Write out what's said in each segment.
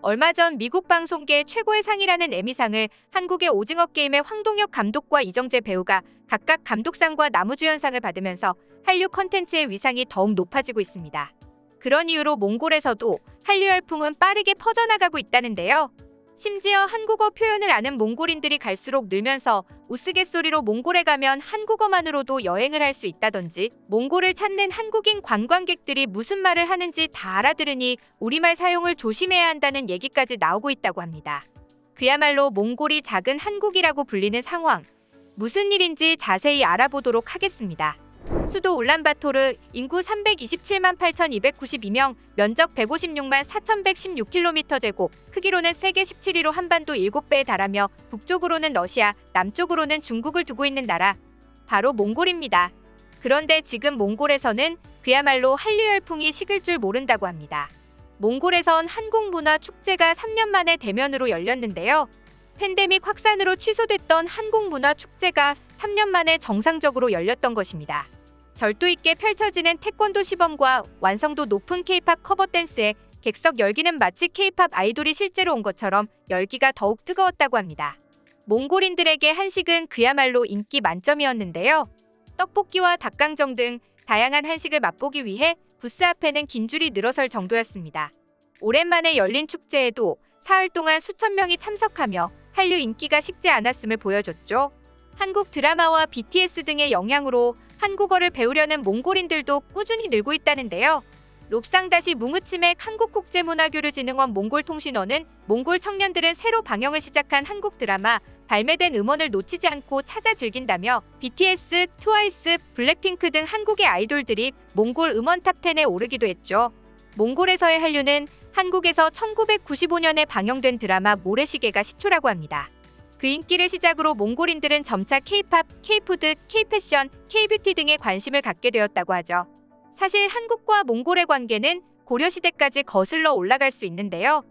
얼마 전 미국 방송계 최고의 상이라는 에미상을 한국의 오징어 게임의 황동혁 감독과 이정재 배우가 각각 감독상과 나무주연상을 받으면서 한류 컨텐츠의 위상이 더욱 높아지고 있습니다. 그런 이유로 몽골에서도 한류 열풍은 빠르게 퍼져나가고 있다는데요. 심지어 한국어 표현을 아는 몽골인들이 갈수록 늘면서 우스갯소리로 몽골에 가면 한국어만으로도 여행을 할 수 있다던지, 몽골을 찾는 한국인 관광객들이 무슨 말을 하는지 다 알아들으니 우리말 사용을 조심해야 한다는 얘기까지 나오고 있다고 합니다. 그야말로 몽골이 작은 한국이라고 불리는 상황. 무슨 일인지 자세히 알아보도록 하겠습니다. 수도 울란바토르, 인구 327만 8,292명, 면적 156만 4,116km², 크기로는 세계 17위로 한반도 7배에 달하며 북쪽으로는 러시아, 남쪽으로는 중국을 두고 있는 나라, 바로 몽골입니다. 그런데 지금 몽골에서는 그야말로 한류 열풍이 식을 줄 모른다고 합니다. 몽골에선 한국 문화 축제가 3년 만에 대면으로 열렸는데요. 팬데믹 확산으로 취소됐던 한국 문화 축제가 3년 만에 정상적으로 열렸던 것입니다. 절도 있게 펼쳐지는 태권도 시범과 완성도 높은 K-팝 커버 댄스에 객석 열기는 마치 K-팝 아이돌이 실제로 온 것처럼 열기가 더욱 뜨거웠다고 합니다. 몽골인들에게 한식은 그야말로 인기 만점이었는데요. 떡볶이와 닭강정 등 다양한 한식을 맛보기 위해 부스 앞에는 긴 줄이 늘어설 정도였습니다. 오랜만에 열린 축제에도 사흘 동안 수천 명이 참석하며 한류 인기가 식지 않았음을 보여줬죠. 한국 드라마와 BTS 등의 영향으로 한국어를 배우려는 몽골인들도 꾸준히 늘고 있다는데요. 롭상다시 뭉으치맥 한국국제문화교류진흥원 몽골통신원은 몽골 청년들은 새로 방영을 시작한 한국 드라마, 발매된 음원을 놓치지 않고 찾아 즐긴다며 BTS, 트와이스, 블랙핑크 등 한국의 아이돌들이 몽골 음원 탑10에 오르기도 했죠. 몽골에서의 한류는 한국에서 1995년에 방영된 드라마 모래시계가 시초라고 합니다. 그 인기를 시작으로 몽골인들은 점차 K-팝, K-푸드, K-패션, K-뷰티 등에 관심을 갖게 되었다고 하죠. 사실 한국과 몽골의 관계는 고려시대까지 거슬러 올라갈 수 있는데요.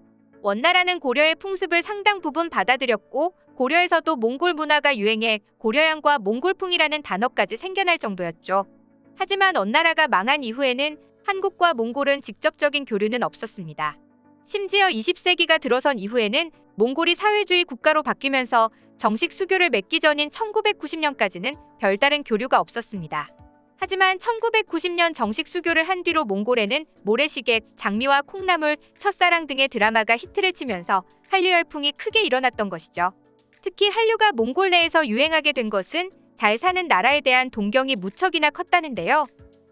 원나라는 고려의 풍습을 상당 부분 받아들였고 고려에서도 몽골 문화가 유행해 고려양과 몽골풍이라는 단어까지 생겨날 정도였죠. 하지만 원나라가 망한 이후에는 한국과 몽골은 직접적인 교류는 없었습니다. 심지어 20세기가 들어선 이후에는 몽골이 사회주의 국가로 바뀌면서 정식 수교를 맺기 전인 1990년까지는 별다른 교류가 없었습니다. 하지만 1990년 정식 수교를 한 뒤로 몽골에는 모래시계, 장미와 콩나물, 첫사랑 등의 드라마가 히트를 치면서 한류 열풍이 크게 일어났던 것이죠. 특히 한류가 몽골 내에서 유행하게 된 것은 잘 사는 나라에 대한 동경이 무척이나 컸다는데요.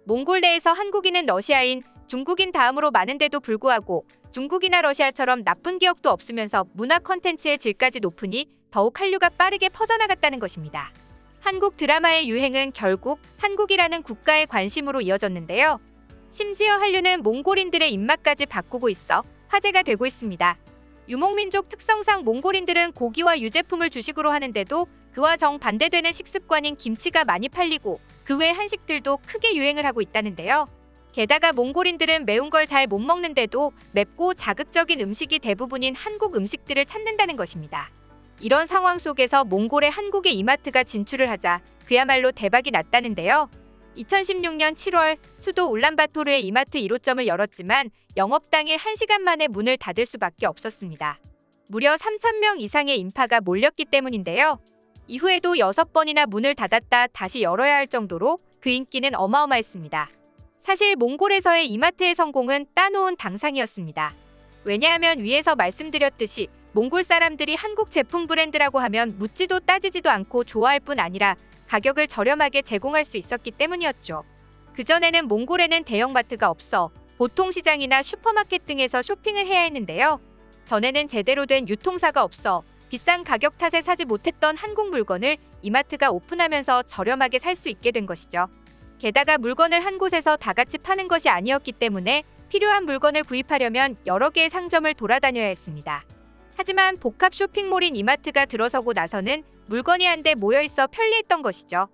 몽골 내에서 한국인은 러시아인, 중국인 다음으로 많은데도 불구하고 중국이나 러시아처럼 나쁜 기억도 없으면서 문화 콘텐츠의 질까지 높으니 더욱 한류가 빠르게 퍼져나갔다는 것입니다. 한국 드라마의 유행은 결국 한국이라는 국가의 관심으로 이어졌는데요. 심지어 한류는 몽골인들의 입맛까지 바꾸고 있어 화제가 되고 있습니다. 유목민족 특성상 몽골인들은 고기와 유제품을 주식으로 하는데도 그와 정반대되는 식습관인 김치가 많이 팔리고 그 외 한식들도 크게 유행을 하고 있다는데요. 게다가 몽골인들은 매운 걸 잘 못 먹는데도 맵고 자극적인 음식이 대부분인 한국 음식들을 찾는다는 것입니다. 이런 상황 속에서 몽골의 한국의 이마트가 진출을 하자 그야말로 대박이 났다는데요. 2016년 7월 수도 울란바토르의 이마트 1호점을 열었지만 영업 당일 1시간 만에 문을 닫을 수밖에 없었습니다. 무려 3,000명 이상의 인파가 몰렸기 때문인데요. 이후에도 6번이나 문을 닫았다 다시 열어야 할 정도로 그 인기는 어마어마했습니다. 사실 몽골에서의 이마트의 성공은 따놓은 당상이었습니다. 왜냐하면 위에서 말씀드렸듯이 몽골 사람들이 한국 제품 브랜드라고 하면 묻지도 따지지도 않고 좋아할 뿐 아니라 가격을 저렴하게 제공할 수 있었기 때문이었죠. 그전에는 몽골에는 대형마트가 없어 보통 시장이나 슈퍼마켓 등에서 쇼핑을 해야 했는데요. 전에는 제대로 된 유통사가 없어 비싼 가격 탓에 사지 못했던 한국 물건을 이마트가 오픈하면서 저렴하게 살 수 있게 된 것이죠. 게다가 물건을 한 곳에서 다 같이 파는 것이 아니었기 때문에 필요한 물건을 구입하려면 여러 개의 상점을 돌아다녀야 했습니다. 하지만 복합 쇼핑몰인 이마트가 들어서고 나서는 물건이 한데 모여있어 편리했던 것이죠.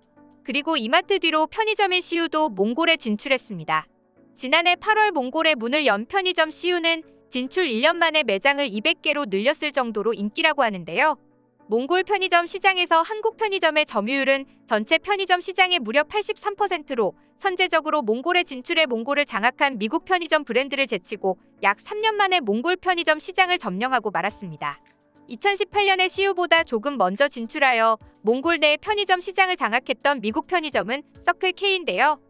그리고 이마트 뒤로 편의점인 CU도 몽골에 진출했습니다. 지난해 8월 몽골에 문을 연 편의점 CU는 진출 1년 만에 매장을 200개로 늘렸을 정도로 인기라고 하는데요. 몽골 편의점 시장에서 한국 편의점의 점유율은 전체 편의점 시장의 무려 83%로 선제적으로 몽골에 진출해 몽골을 장악한 미국 편의점 브랜드를 제치고 약 3년 만에 몽골 편의점 시장을 점령하고 말았습니다. 2018년에 CU보다 조금 먼저 진출하여 몽골 내 편의점 시장을 장악했던 미국 편의점은 서클K인데요.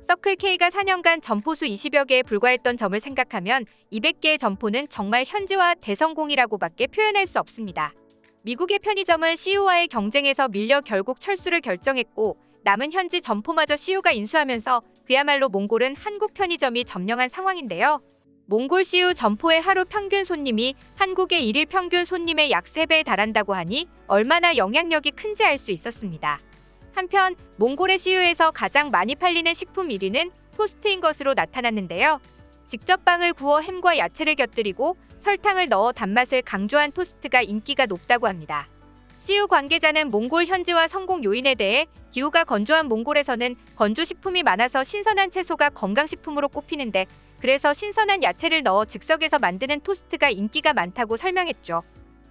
서클K가 4년간 점포수 20여 개에 불과했던 점을 생각하면 200개의 점포는 정말 현지화 대성공이라고밖에 표현할 수 없습니다. 미국의 편의점은 CU와의 경쟁에서 밀려 결국 철수를 결정했고 남은 현지 점포마저 CU가 인수하면서 그야말로 몽골은 한국 편의점이 점령한 상황인데요. 몽골 CU 점포의 하루 평균 손님이 한국의 1일 평균 손님의 약 3배에 달한다고 하니 얼마나 영향력이 큰지 알 수 있었습니다. 한편 몽골의 CU에서 가장 많이 팔리는 식품 1위는 토스트인 것으로 나타났는데요. 직접 빵을 구워 햄과 야채를 곁들이고 설탕을 넣어 단맛을 강조한 토스트가 인기가 높다고 합니다. CU 관계자는 몽골 현지화 성공 요인에 대해 기후가 건조한 몽골에서는 건조식품이 많아서 신선한 채소가 건강식품으로 꼽히는데 그래서 신선한 야채를 넣어 즉석에서 만드는 토스트가 인기가 많다고 설명했죠.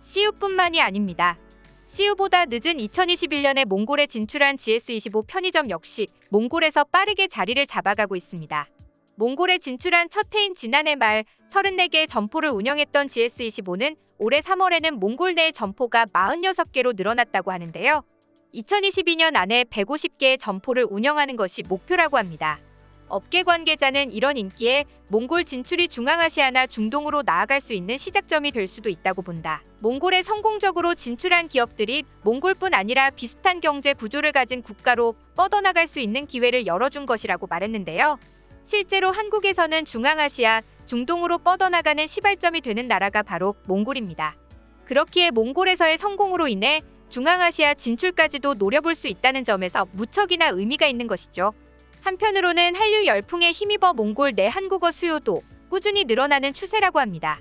CU뿐만이 아닙니다. CU보다 늦은 2021년에 몽골에 진출한 GS25 편의점 역시 몽골에서 빠르게 자리를 잡아가고 있습니다. 몽골에 진출한 첫 해인 지난해 말 34개의 점포를 운영했던 GS25는 올해 3월에는 몽골 내 점포가 46개로 늘어났다고 하는데요. 2022년 안에 150개의 점포를 운영하는 것이 목표라고 합니다. 업계 관계자는 이런 인기에 몽골 진출이 중앙아시아나 중동으로 나아갈 수 있는 시작점이 될 수도 있다고 본다. 몽골에 성공적으로 진출한 기업들이 몽골뿐 아니라 비슷한 경제 구조를 가진 국가로 뻗어나갈 수 있는 기회를 열어준 것이라고 말했는데요. 실제로 한국에서는 중앙아시아, 중동으로 뻗어나가는 시발점이 되는 나라가 바로 몽골입니다. 그렇기에 몽골에서의 성공으로 인해 중앙아시아 진출까지도 노려볼 수 있다는 점에서 무척이나 의미가 있는 것이죠. 한편으로는 한류 열풍에 힘입어 몽골 내 한국어 수요도 꾸준히 늘어나는 추세라고 합니다.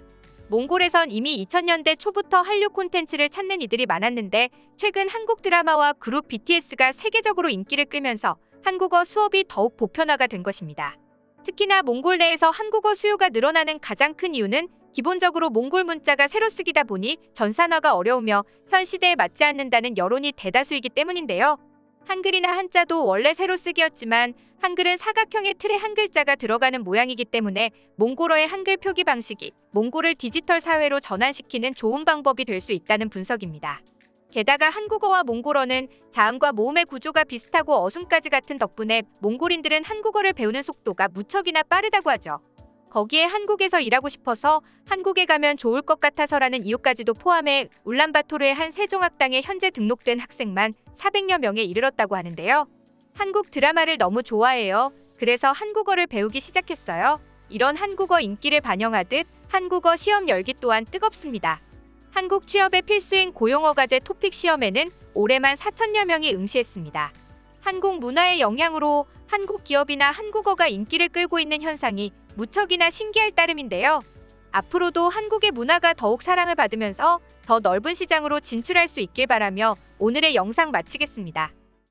몽골에선 이미 2000년대 초부터 한류 콘텐츠를 찾는 이들이 많았는데 최근 한국 드라마와 그룹 BTS가 세계적으로 인기를 끌면서 한국어 수업이 더욱 보편화가 된 것입니다. 특히나 몽골 내에서 한국어 수요가 늘어나는 가장 큰 이유는 기본적으로 몽골 문자가 새로 쓰기다 보니 전산화가 어려우며 현 시대에 맞지 않는다는 여론이 대다수이기 때문인데요. 한글이나 한자도 원래 새로 쓰기였지만 한글은 사각형의 틀에 한 글자가 들어가는 모양이기 때문에 몽골어의 한글 표기 방식이 몽골을 디지털 사회로 전환시키는 좋은 방법이 될 수 있다는 분석입니다. 게다가 한국어와 몽골어는 자음과 모음의 구조가 비슷하고 어순까지 같은 덕분에 몽골인들은 한국어를 배우는 속도가 무척이나 빠르다고 하죠. 거기에 한국에서 일하고 싶어서 한국에 가면 좋을 것 같아서라는 이유까지도 포함해 울란바토르의 한 세종학당에 현재 등록된 학생만 400여 명에 이르렀다고 하는데요. 한국 드라마를 너무 좋아해요. 그래서 한국어를 배우기 시작했어요. 이런 한국어 인기를 반영하듯 한국어 시험 열기 또한 뜨겁습니다. 한국 취업의 필수인 고용어과제 토픽 시험에는 올해만 4천여 명이 응시했습니다. 한국 문화의 영향으로 한국 기업이나 한국어가 인기를 끌고 있는 현상이 무척이나 신기할 따름인데요. 앞으로도 한국의 문화가 더욱 사랑을 받으면서 더 넓은 시장으로 진출할 수 있길 바라며 오늘의 영상 마치겠습니다.